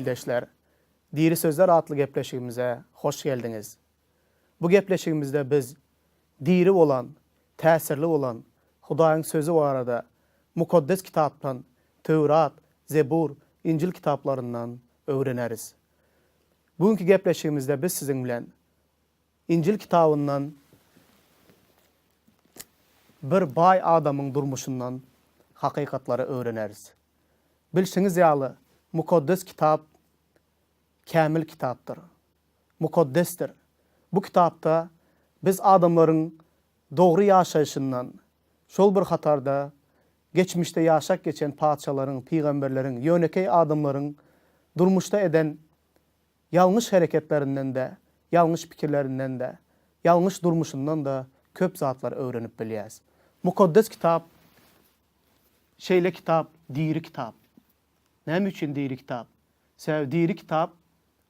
dindeşler, Diri Sözler adlı gepleşigimize hoş geldiniz. Bu gepleşigimizde biz diri olan, təsirli olan Hudaýyň sözü barada mukaddes kitapdan, Tevrat, Zebur, İncil kitaplarından öğreneriz. Bugünkü gepleşigimizde biz sizin bilen İncil kitabından bir bay adamın durmuşundan hakikatları öğreneriz. Bilşiniz ýaly, mukaddes kitap kämil kitapdyr. Mukaddesdir. Bu kitapda biz adamların doğru yaşayışından, şol bir hatarda geçmişte yaşak geçen padşaların, peygamberlerin, yönekey adamların durmuşta eden yanlış hareketlerinden de, yanlış fikirlerinden de, yanlış durmuşundan da köp zatlar öğrenip bilýäs. Mukaddes kitap, şeýle kitap, diri kitap. Näme üçin diri kitap? Sebäbi diri kitap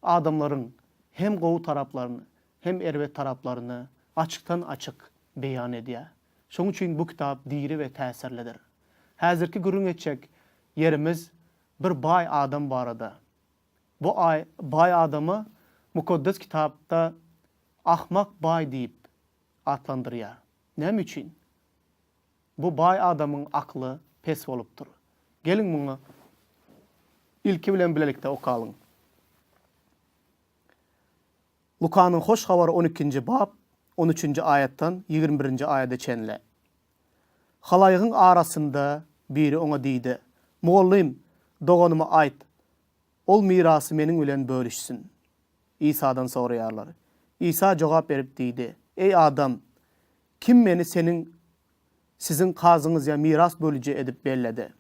adamların hem gowy taraplarını hem erwet taraplarını açıktan açık beyan edýär. Şoň üçin bu kitap diri ve täsirlidir. Häzirki gürrüň etjek yerimiz bir bay adam barada. Bu bay adamı mukaddes kitapda ahmak bay diýip adlandyrýar. Näme üçin? Bu bay adamın aklı pes bolupdyr. Gelin muňa ilki bilen bilelikde okalyň. Lukanyň hoş habary 12-nji bab 13-nji ayatdan 21-nji aýada çenle. Halaýygyň arasynda biri oňa diýdi: "Mollym, doganymy aýt. Ol mirasy meniň bilen bölüşsün." İsa'dan soraýarlar. İsa jogap berip diýdi: "Ey adam, kim meni sizin kazyňyz ýa miras bölüji edip belledi?"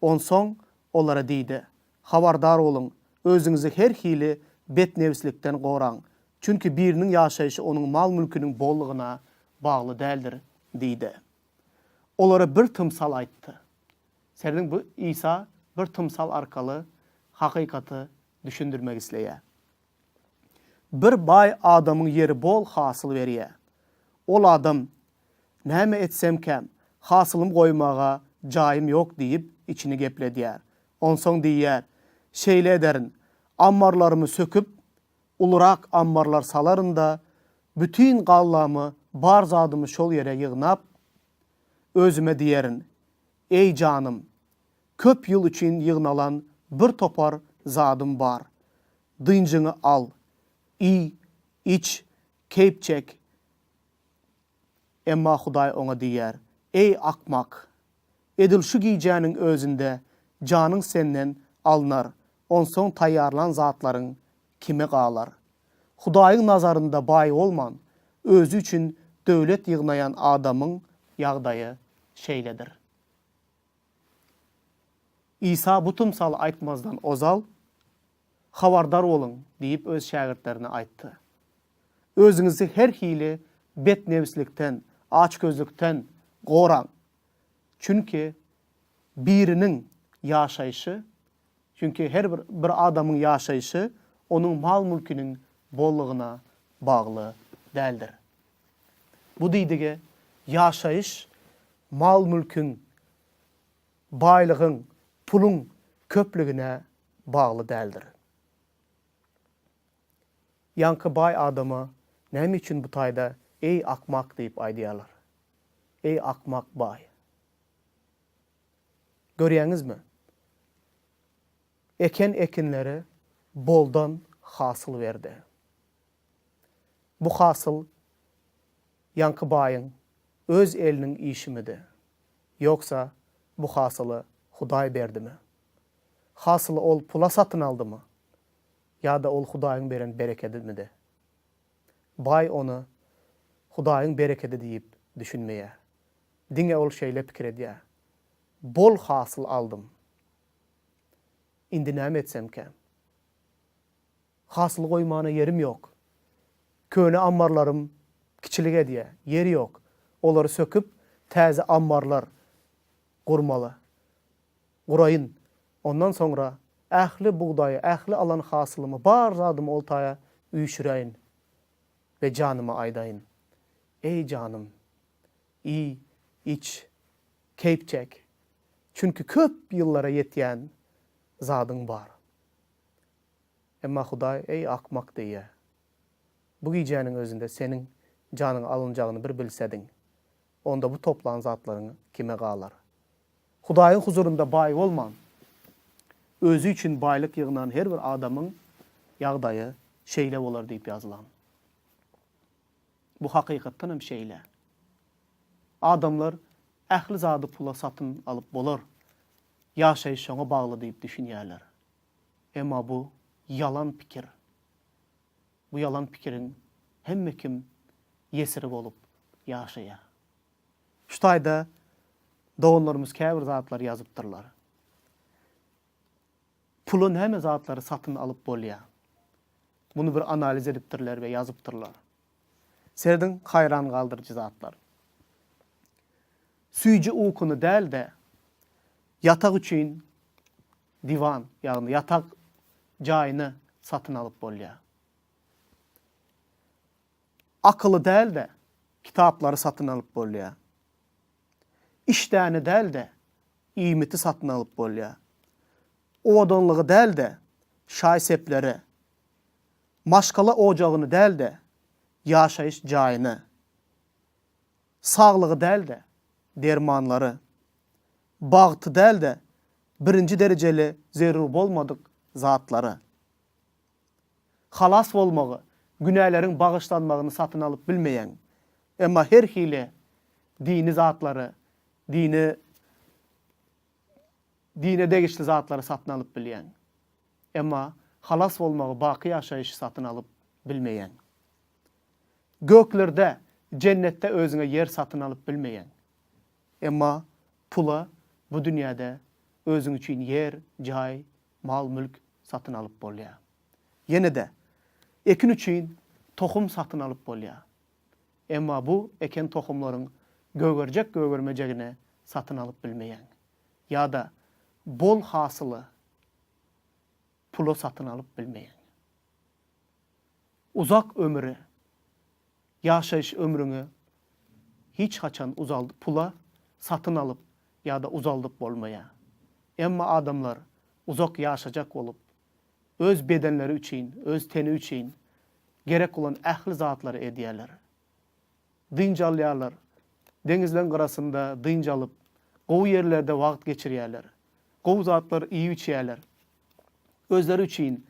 Onsoň olara diýdi: "Habardar bolun, özüňizi her hili betnewslikden goraň. Çünki biriniň ýaşaýyşy onuň mal mülküniň bollugyna bagly däldir" diýdi. Olara bir tymsal aýtdy. Serdiň bu İsa bir tymsal arkaly hakikaty düşündirmek isleýär. Bir bay adamyň yeri bol hasyl berýär. Ol adam näme etsemkem hasylym goýmaga jaýym ýok diýip içini gepledýär. Onsoň diýär: "Şeýle ederin, ammarlarymy söküp ulurak ammarlar salarında bütün gallamy bar zadymy şol yere ýygnap özüme diýerin: Ey canım, köp ýyl üçin ýygnalan bir topar zadym bar. Dynjyňy al, iç, keyp çek." Emma Hudaý oňa diýär: "Ey akmak, edil şu giýjäniň özünde janyň senden alynar. Onsoň taýýarlan zatlaryň kime galar? Hudaýyň nazarynda bay olman, özü üçin döwlet ýygnayan adamyň ýagdaýy şeýledir." İsa bu tymsal aýtmazdan ozal, "Habardar bolun" diýip öz şägirdlerine aýtdy. Özüňizi her hili betnewslikden, açgözlükden goraň. Çünki biriniň ýaşaýyşy, çünki her bir adamyň ýaşaýyşy onuň mal mülküniň bollugyna bagly däldir. Bu diýdige ýaşaýyş mal mülküň, baýlygyň, puluň köpligine bagly däldir. Yankı bay adamı näme üçin bu taýda "Ey akmak" diýip aýdýarlar? Ey akmak bay. Görýäňizmi? Ekinleri boldan hasyl berdi. Bu hasyl yankı baýyň öz eliniň işimidi? Yoksa bu hasyly Hudaý berdimi? Hasyly ol pula satyn aldymy? Ya da ol Hudaýyň beren bereketidmidi? Bay onu Hudaýyň bereketi diýip düşünmeýär. Diňe ol şeýle pikir edýär: "Bol hasyl aldym. Indi näme etsemkem? Hasyl goýmana yerim ýok. Köne ammarlarym kiçilik edýär, yeri ýok. Olary söküp täze ammarlar gurmaly. Guraýyn. Ondan soňra ähli buğdaýy, ähli alan hasylymy bar zadymy oltaýa üýşüreýin ve janyma aýdaýyn. Ey canım, iç, keyp çek. Çünkü köp yıllara yetýän zadyň bar." Emma Hudaý ey akmak diýe. Bu gijäniň özünde senin janyň alınjagyny bir bilsediň, onda bu toplan zatlaryň kime galar? Hudaýyň huzurunda baý bolman, özü üçin baýlyk ýygnan her bir adamyň ýagdaýy şeýle bolar diýip ýazylan. Bu hakykatdan hem şeýle. Adamlar ähli zady pula satyn alyp bolar. Ýaşaýyş şoňa bagly diýip düşünýärler. Emma bu yalan pikir. Bu yalan pikirin hemme kim yesiri bolup ýaşaýar. Şu taýda doganlarymyz käbir zatlar ýazypdyrlar. Pulun hemme zatlary satyn alyp bolýar. Bunu bir analiz edipdirler we ýazypdyrlar. Serdiň haýran galdyrjy zatlar. Süýji ukuny däl de yatak üçin divan, ýagny yatak jaýyny satyn alyp bolýar. Akyly däl de kitaplary satyn alyp bolýar. İşdäni däl de iýmiti satyn alyp bolýar. Odanlygy däl de şaý sepleri, maşgala ojagyny däl de ýaşaýyş jaýyny, saglygy däl de dermanlary, bagty däl de birinji derejeli zerur bolmadyk zatlary, halas bolmagy, günälerin bagyşlanmagyny satyn alyp bilmeýän, emma her hile dini zatlary, dine degişli zatlary satyn alyp bilýän, emma halas bolmagy, baky ýaşaýyşy satyn alyp bilmeýän. Göklerde, cennette özüne yer satın alıp bilmeyen. Emma pula bu dünýäde özüň üçin yer, jaý, mal, mülk satın alıp bolýar. Ýene de ekin üçin tohum satın alıp bolýar. Emma bu eken tohumlaryň gögerjek gögermejegine satın alıp bilmeyen. Ya da bol hasyly pula satın alıp bilmeyen. Uzak ömrü, ýaşaýyş ömrüňi hiç haçan uzaldy pula satyn alyp ýa-da uzaldyp bolmaýar. Emma adamlar uzak ýaşajak bolup, öz bedenleri üçin, öz teni üçin gerek olan ähli zatlary edýärler. Dynjalýarlar, deňizleň garasynda dynjalyp, gowy ýerlerde wagt geçirýärler. Gowy zatlar iýi içýärler. Özleri üçin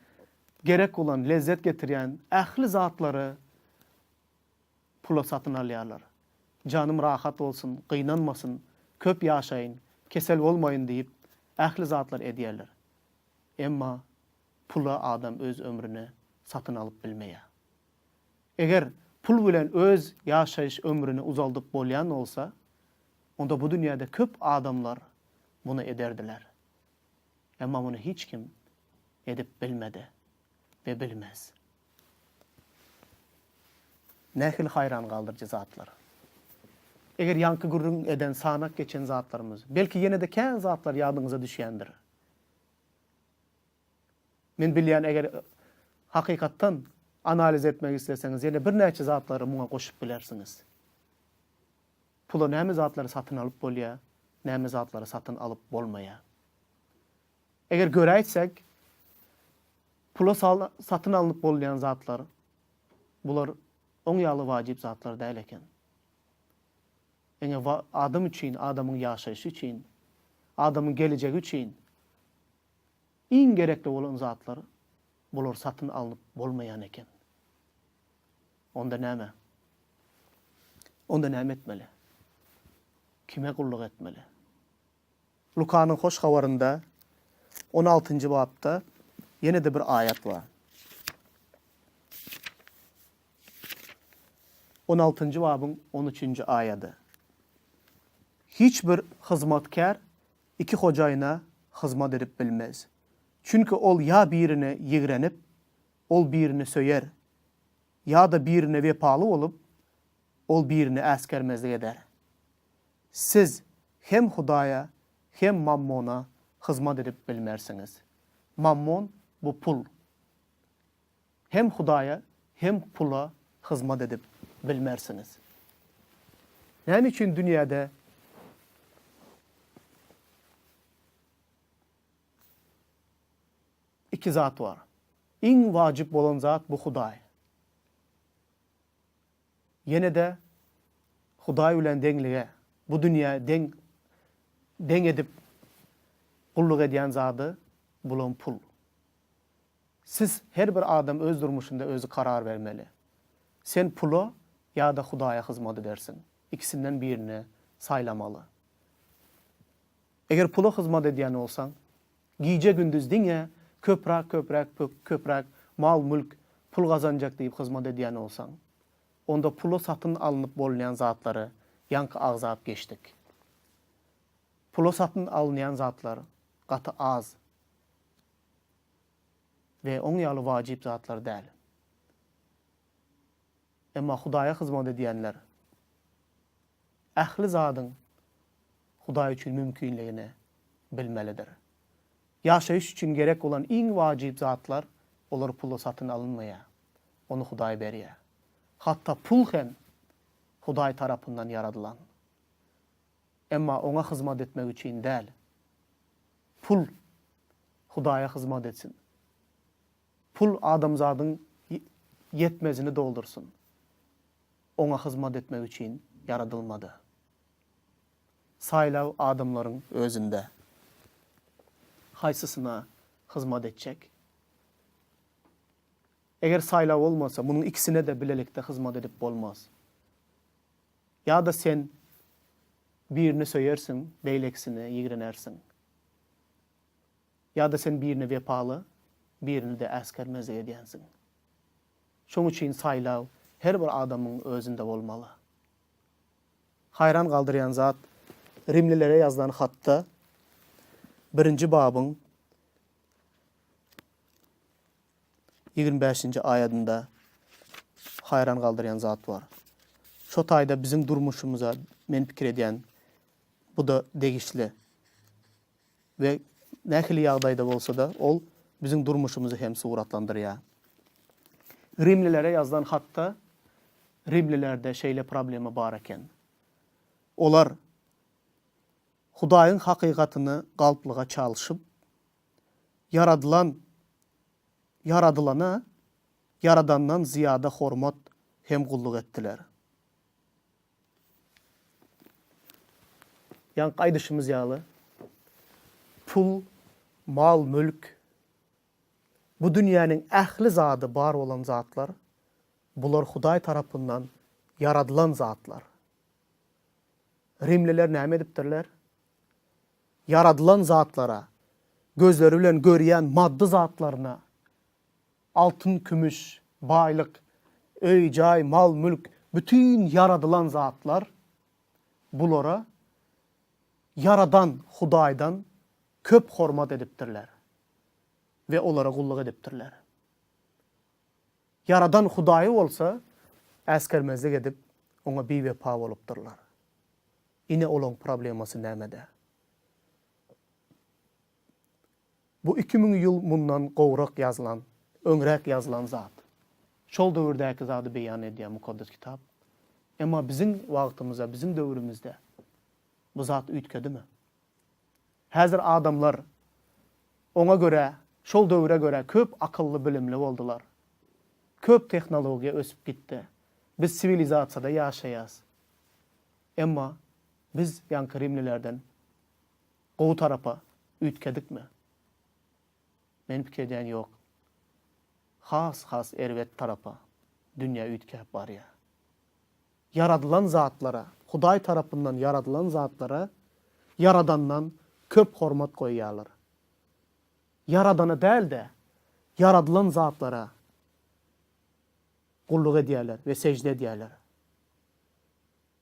gerek olan lezzet getirýän ähli zatlary pula satın alýarlar. Canım rahat olsun, kıynanmasın, köp ýaşaýyn, kesel bolmaýyn diýip ähli zatlar edýärler. Emma pula adam öz ömrüni satın alyp bilmeýär. Eger pul bilen öz ýaşaýyş ömrüni uzaldyp bolýan bolsa, onda bu dünýäde köp adamlar bunu ederdiler. Emma bunu hiç kim edip bilmedi ve bilmez. Nähil haýran galdyrjy zatlar. Eger ýanky gürrüň eden sanak geçen zatlarymız, belki ýene de kän zatlar ýadyňyza düşýändir. Men bilýän eger hakykatdan analiz etmek isteseňiz, ýene bir näçe zatlary muňa goşup bilersiňiz. Pula näme zatlary satyn alyp bolýar, näme zatlary satyn alyp bolmaýar. Eger göräýtsek, pula satyn alyp bolýan zatlar, bular oň ýaly wajib zatlar däl eken. Eňe adam üçin, adamyň ýaşaýyşy üçin, adamyň geljegi üçin iň gerekli bolan zatlar bular satyn alyp bolmaýan eken. Onda näme? Onda näme etmeli? Kime gulluk etmeli? Lukanyň hoş habarynda 16-njy babda ýene de bir aýat bar. 16-njy babyň 13-njy aýady. Hiçbir hyzmatkar iki hojaýyna hyzmat edip bilmez. Çünkü ol ya birine ýigrenip, ol birini söyer, ya da birine vepaly olup, ol birini äskermezlik eder. Siz hem Hudaýa hem mammona hyzmat edip bilmersiňiz. Mammon bu pul. Hem Hudaýa hem pula hyzmat edip bilmersiňiz. Näme üçin dünýäde iki zat var. iň wajyp bolan zat bu Hudaý. Yine de Hudaý bilen deňlige, bu dünýä deň edip kulluk edýän zady bulan pul. Siz her bir adam öz durmuşunda özü karar vermeli. Sen pula ya da Hudaýa hyzmat edersin. İkisinden birini saylamalı. Eger pula hyzmat edýän bolsaň, giýje gündüz diňe köprak mal mülk pul gazanjak diýip hyzmat edýän bolsaň, onda pulu satın alınıp bolýan zatlary ýanky agzap geçdik. Pulu satın alınýan zatlar gaty az ve oň ýaly wajyp zatlar däl. Emma Hudaýa hyzmat edýänler ähli zadyň Hudaý üçin mümkinligini bilmelidir. Yaşayış üçün gerek olan iň wajyp zatlar olar pulu satın alınmaýa. Onu Hudaý berýär. Hatta pul hem Hudaý tarapyndan yaradylan. Emma oňa hyzmat etmek üçin däl. Pul Hudaýa hyzmat etsin. Pul adamzadyň yetmezini doldursun. Oňa hyzmat etmek üçin yaradylmady. Saylaw adamlaryň özünde. Haýsysyna hyzmat etjek? Eger saylaw olmasa, bunun ikisine de bilelikde hyzmat edip bolmaz. Ya da sen birini söýersiň, beýleksini ýigrenersiň. Ya da sen birini wepaly, birini de äskermezlik edýänsiň. Şoň üçin saylaw her bir adamyň özünde bolmaly. Hayran galdyrýan zat Rimlilere yazılan hatta 1. babyň 25. ayadında hayran galdyrýan zat var. Şo taýda biziň durmuşumuza men pikir edýän bu da degişli. Ve nähili ýagdaýda bolsa da ol biziň durmuşumuzy hem suratlandyrýar. Rimlilere yazılan hatta Rimlilerde şeýle problemi bar eken. Olar Hudaýyň hakykatyny galplyga çalyşyp yaradylana yaradandan ziyada hormat hem gulluk etdiler. Yan gaýdyşymyz ýaly pul, mal, mülk bu dünýäniň ähli zady bar bolan zatlar bular Hudaý tarapyndan yaradylan zatlar. Rimliler näme edipdirler? Yaradylan zatlara, gözleri bilen görýän maddi zatlaryna, altın, kümüş, baýlyk, öý, jaý, mal, mülk, bütün yaradylan zatlar bulara yaradan Hudaýdan köp hormat edipdirler ve olara gulluk edipdirler. Yaradan Hudaý bolsa äskermezlik edip oňa bewepa bolupdyrlar. Ine olan problemasy nämede? Bu 2000 ýyl mundan gowrak yazılan, öňrek yazılan zat. Şol döwürdäki zady beýan edýän mukaddes kitap. Emma biziň wagtymyzda, biziň döwrümizde bu zat üýtkedimi? Häzir adamlar oňa göre, şol döwre göre köp akylly bilimli boldular. Köp tehnologiýa ösüp gitdi. Biz sivilizasiýada ýaşaýas. Emma biz ýanky Rimlilerden gowy tarapa üýtkedikmi? Men pikir edýän ýok. Has erwet tarapa dünýä üýtkep barýar. Yaradylan zatlara, Hudaý tarapyndan yaradylan zatlara yaradandan köp hormat goýýarlar. Yaradana däl de yaradylan zatlara gulluk edýärler we secde edýärler.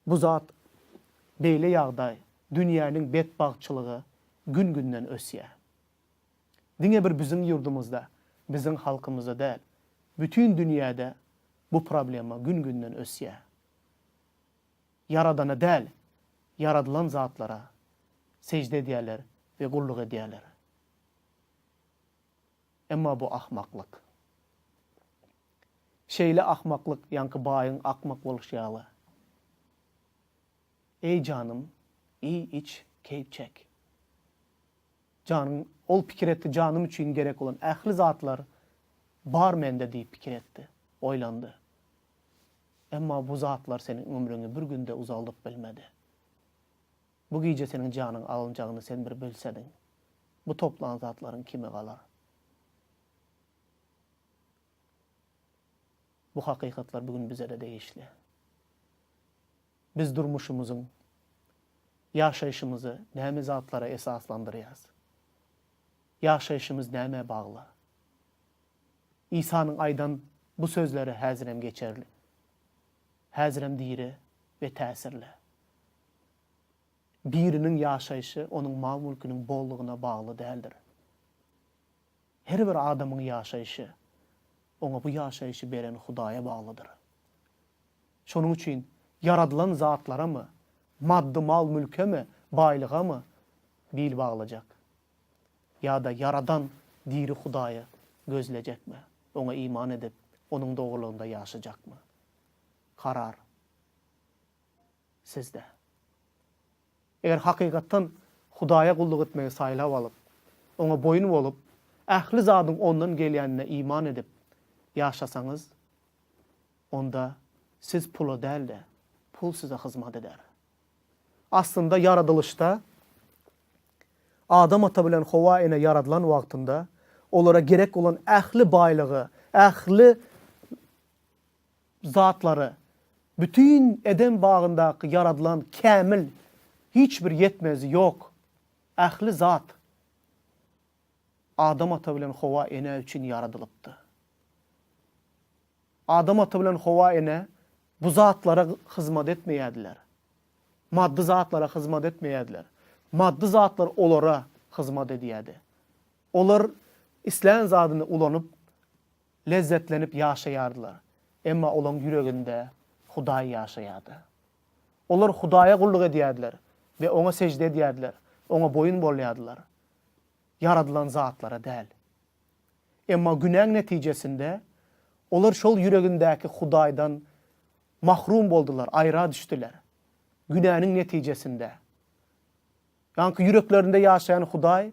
Bu zat beýle ýagdaý dünýäniň betbagçylygy gün-günden ösýär. Diňe bir bizim ýurdumyzda, bizim halkymyzda däl, bütün dünýäde bu problema gün-günden ösýär. Yaradana däl, yaradylan zatlara secde edýärler we gulluk edýärler. Emma bu ahmaklyk. Şeýle ahmaklyk ýanky baýyň akmak boluş ýaly. Ey canım, iyi iç, keyif çek. Canım, ol pikir etdi canım üçün gerek olan ähli zatlar bar mende diýip pikir etdi, oýlandy. Emma bu zatlar senin ömrüňi bir günde uzaldyp bilmedi. Bu gece senin canın alınacağını sen bir bilsedin. Bu toplanan zatların kimi galar? Bu hakikatlar bugün bize de değişli. Biz durmuşumuzun, yaşayışımızı näme zatlara esaslandırıyaz? Yaşayışımız näme bağlı? İsa'nın aydan bu sözleri häzirem geçerli. Häzirem diri ve täsirli. Birinin yaşayışı onun mal mülkünün bolluğuna bağlı değildir. Her bir adamın yaşayışı ona bu yaşayışı beren Hudaya bağlıdır. Şonun için yaradılan zatlara mı, maddi mal mülke mi, baylığa mı bil bağlayacak? Ya da yaradan diri Hudaya gözleyecek mi? Ona iman edip onun doğruluğunda yaşayacak mı? Karar sizde. Eğer hakikatten Hudaya kulluk etmeyi saylap alıp, ona boyun olup, ähli zadın ondan gelýänine iman edip yaşasanız, onda siz pula değil de pul size hizmet eder. Aslında yaradılışta Adam ata bilen Hawa ene yaradılan wagtynda olara gerek olan ähli baylygy, ähli zatlary, bütün eden bağındaky yaradılan kämil hiçbir yetmezi yok. Ähli zat Adam ata bilen Hawa ene üçin yaradylypdy. Adam ata bilen Hawa ene bu zatlara hizmet etmeýärdiler. Maddi zatlara hizmet etmeýärdiler. Maddi zatlar olara hizmet edýärdi. Olar İslam zadyny ulanyp, lezzetlenip ýaşaýardylar. Emma olan yüreginde Hudaý ýaşaýardy. Olar Hudaýa kulluk edýärdiler ve ona secde edýärdiler. Ona boyun bolýardylar. Yaradylan zatlara däl. Emma günäň netijesinde olar şol yüregindäki Hudaýdan mahrum boldular, aýra düşdüler. Günäniň netijesinde. Ýanky yüreklerinde ýaşaýan Hudaý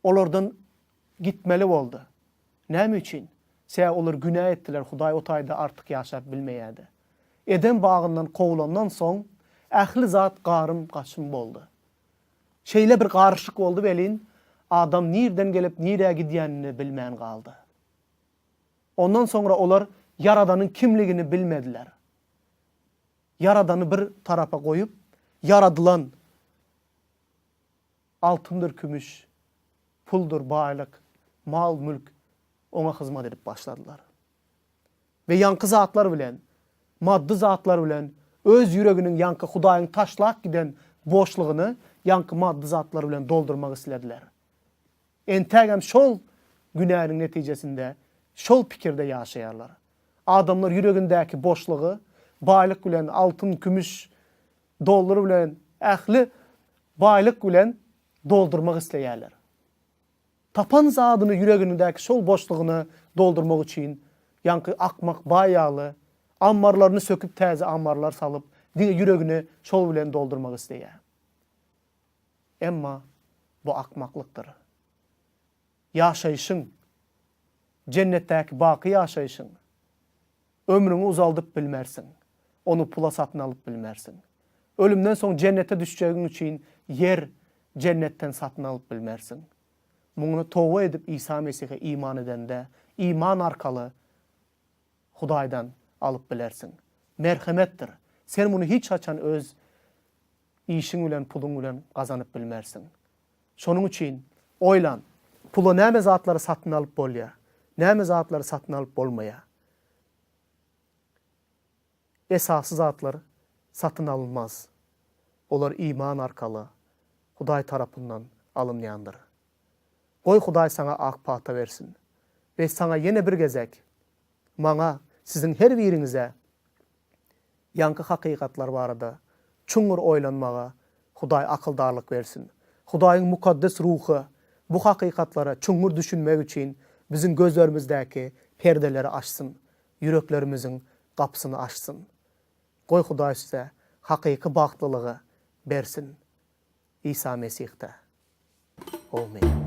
olardan gitmeli boldy. Näme üçin? Sen olar günah ettiler, Hudaý o taýda artyk ýaşap bilmeýärdi. Eden bagyndan kowulandan soň ähli zat garym gaçym boldy. Şeýle bir garşyk boldy belin, adam nirden gelip nire gidýänini bilmän galdy. Ondan sonra olar Yaradanyň kimligini bilmediler. Yaradany bir tarafa koyup, yaradylan altındır, kümüş, puldur, baylyk, mal, mülk ona hizmet edip başladılar. Ve yankı zatlar bilen, maddi zatlar bilen öz yüreginin yankı Hudaýyň taşlap giden boşluğunu yankı maddi zatlar bilen doldurmak istediler. Entegem şol günäniň netijesinde şol pikirde ýaşaýarlar. Adamlar yüregindäki boşluğu baylyk bilen, altın, kümüş, dollar bilen, ähli baylyk bilen doldurmak isleýärler. Tapan zadyny yüregindäki şol boşluğunu doldurmak üçin yankı akmak baýaly ammarlaryny söküp täze ammarlar salyp yüregini şol bilen doldurmak isleýär. Emma bu akmaklykdyr. Ýaşaýyşyň, cennetdäki baky ýaşaýyşyň, ömrüňi uzaldyp bilmersin. Onu pula satyn alyp bilmersin. Ölümden soň cennete düşjegiň üçin yer cennetten satyn alyp bilmersin. Muňu towba edip İsa Mesih'e iman edende, iman arkaly Hudaýdan alyp bilersin. Merhametdir. Sen bunu hiç açan öz işiň bilen, puluň bilen gazanyp bilmersin. Şonuň üçin oýlan, pula näme zatlary satyn alyp bolýar, näme zatlary satyn alyp bolmaýar. Esasy zatlar satın alınmaz. Olar iman arkalı Hudaý tarapyndan alınýandyr. Goý Hudaý sana ak pata versin ve sana yine bir gezek, maňa, sizin her biriňize yankı hakykatlar barada çuňur oýlanmaga Hudaý akyldarlyk versin. Hudaýyň mukaddes ruhy bu hakykatlara çuňur düşünmek üçin bizim gözlerimizdäki perdeleri açsın, yüreklerimizin kapısını açsın. Goý Hudaý size hakyky bagtlylygy bersin. İsa Mesih'te. Amin.